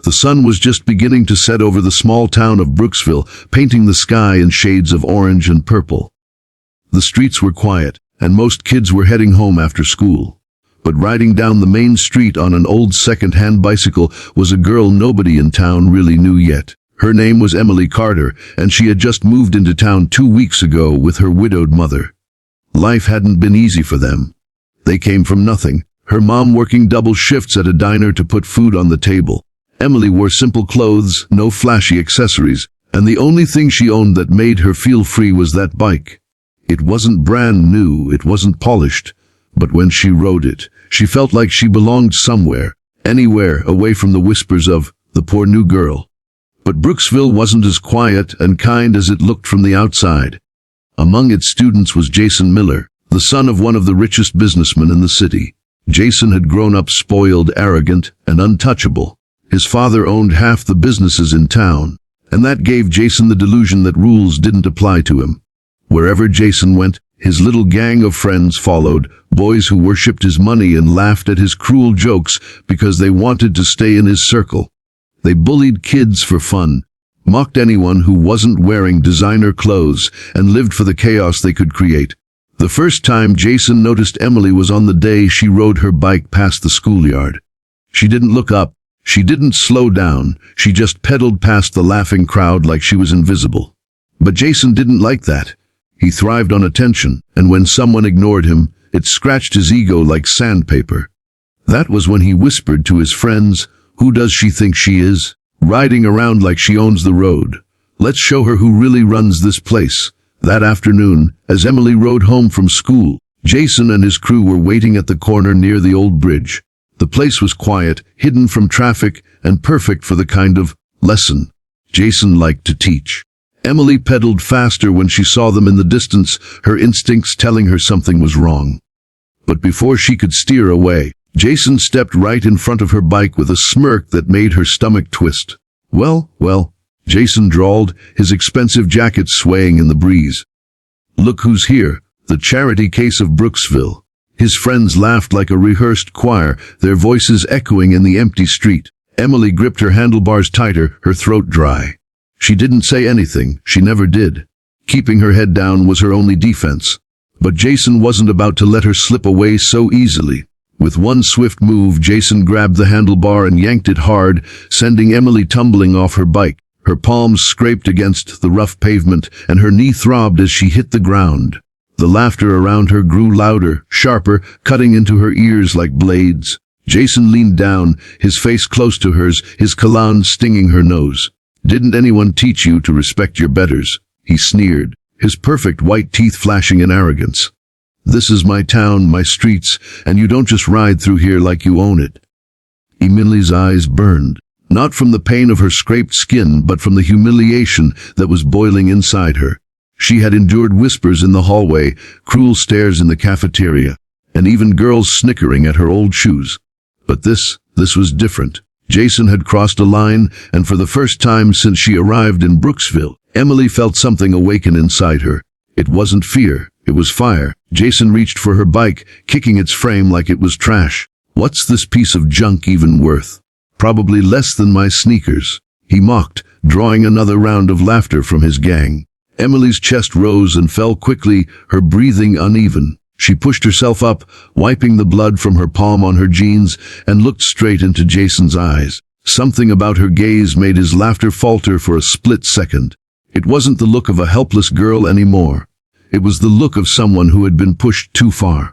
The sun was just beginning to set over the small town of Brooksville, painting the sky in shades of orange and purple. The streets were quiet, and most kids were heading home after school. But riding down the main street on an old second-hand bicycle was a girl nobody in town really knew yet. Her name was Emily Carter, and she had just moved into town 2 weeks ago with her widowed mother. Life hadn't been easy for them. They came from nothing, her mom working double shifts at a diner to put food on the table. Emily wore simple clothes, no flashy accessories, and the only thing she owned that made her feel free was that bike. It wasn't brand new, it wasn't polished, but when she rode it, she felt like she belonged somewhere, anywhere away from the whispers of the poor new girl. But Brooksville wasn't as quiet and kind as it looked from the outside. Among its students was Jason Miller, the son of one of the richest businessmen in the city. Jason had grown up spoiled, arrogant, and untouchable. His father owned half the businesses in town, and that gave Jason the delusion that rules didn't apply to him. Wherever Jason went, his little gang of friends followed, boys who worshipped his money and laughed at his cruel jokes because they wanted to stay in his circle. They bullied kids for fun, mocked anyone who wasn't wearing designer clothes, and lived for the chaos they could create. The first time Jason noticed Emily was on the day she rode her bike past the schoolyard. She didn't look up, she didn't slow down, she just pedaled past the laughing crowd like she was invisible. But Jason didn't like that. He thrived on attention, and when someone ignored him, it scratched his ego like sandpaper. That was when he whispered to his friends, "Who does she think she is? Riding around like she owns the road. Let's show her who really runs this place." That afternoon, as Emily rode home from school, Jason and his crew were waiting at the corner near the old bridge. The place was quiet, hidden from traffic, and perfect for the kind of lesson Jason liked to teach. Emily pedaled faster when she saw them in the distance, her instincts telling her something was wrong. But before she could steer away, Jason stepped right in front of her bike with a smirk that made her stomach twist. Well, Jason drawled, his expensive jacket swaying in the breeze. "Look who's here, the charity case of Brooksville." His friends laughed like a rehearsed choir, their voices echoing in the empty street. Emily gripped her handlebars tighter, her throat dry. She didn't say anything, she never did. Keeping her head down was her only defense. But Jason wasn't about to let her slip away so easily. With one swift move, Jason grabbed the handlebar and yanked it hard, sending Emily tumbling off her bike. Her palms scraped against the rough pavement, and her knee throbbed as she hit the ground. The laughter around her grew louder, sharper, cutting into her ears like blades. Jason leaned down, his face close to hers, his cologne stinging her nose. "Didn't anyone teach you to respect your betters?" he sneered, his perfect white teeth flashing in arrogance. "This is my town, my streets, and you don't just ride through here like you own it." Emily's eyes burned, not from the pain of her scraped skin, but from the humiliation that was boiling inside her. She had endured whispers in the hallway, cruel stares in the cafeteria, and even girls snickering at her old shoes. But this was different. Jason had crossed a line, and for the first time since she arrived in Brooksville, Emily felt something awaken inside her. It wasn't fear, it was fire. Jason reached for her bike, kicking its frame like it was trash. "What's this piece of junk even worth? Probably less than my sneakers," he mocked, drawing another round of laughter from his gang. Emily's chest rose and fell quickly, her breathing uneven. She pushed herself up, wiping the blood from her palm on her jeans, and looked straight into Jason's eyes. Something about her gaze made his laughter falter for a split second. It wasn't the look of a helpless girl anymore. It was the look of someone who had been pushed too far.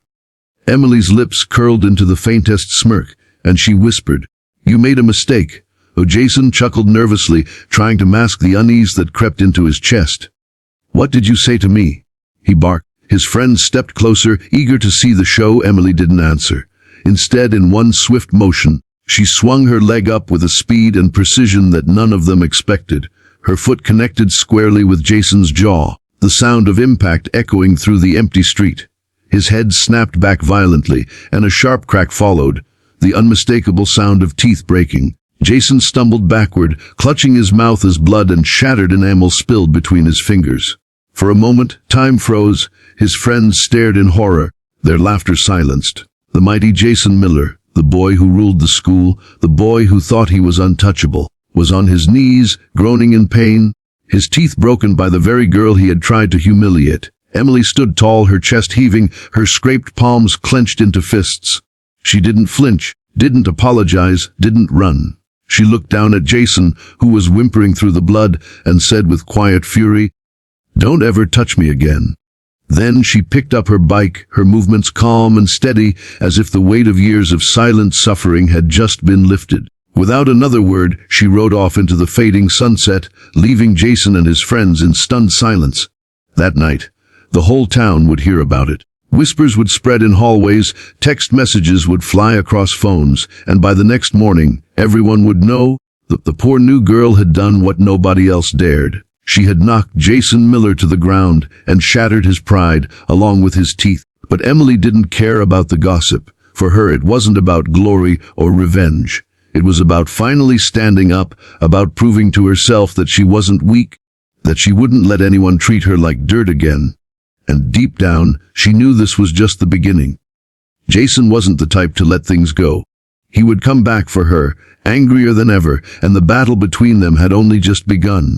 Emily's lips curled into the faintest smirk, and she whispered, "You made a mistake." Oh, Jason chuckled nervously, trying to mask the unease that crept into his chest. "What did you say to me?" he barked. His friends stepped closer, eager to see the show. Emily didn't answer. Instead, in one swift motion, she swung her leg up with a speed and precision that none of them expected. Her foot connected squarely with Jason's jaw, the sound of impact echoing through the empty street. His head snapped back violently, and a sharp crack followed, the unmistakable sound of teeth breaking. Jason stumbled backward, clutching his mouth as blood and shattered enamel spilled between his fingers. For a moment, time froze. His friends stared in horror, their laughter silenced. The mighty Jason Miller, The boy who ruled the school, the boy who thought he was untouchable, was on his knees, groaning in pain, his teeth broken by the very girl he had tried to humiliate. Emily stood tall, her chest heaving, her scraped palms clenched into fists. She didn't flinch, didn't apologize, didn't run. She looked down at Jason, who was whimpering through the blood, and said with quiet fury, "Don't ever touch me again." Then she picked up her bike, her movements calm and steady, as if the weight of years of silent suffering had just been lifted. Without another word, she rode off into the fading sunset, leaving Jason and his friends in stunned silence. That night, the whole town would hear about it. Whispers would spread in hallways, text messages would fly across phones, and by the next morning, everyone would know that the poor new girl had done what nobody else dared. She had knocked Jason Miller to the ground and shattered his pride, along with his teeth. But Emily didn't care about the gossip. For her, it wasn't about glory or revenge. It was about finally standing up, about proving to herself that she wasn't weak, that she wouldn't let anyone treat her like dirt again. And deep down, she knew this was just the beginning. Jason wasn't the type to let things go. He would come back for her, angrier than ever, and the battle between them had only just begun.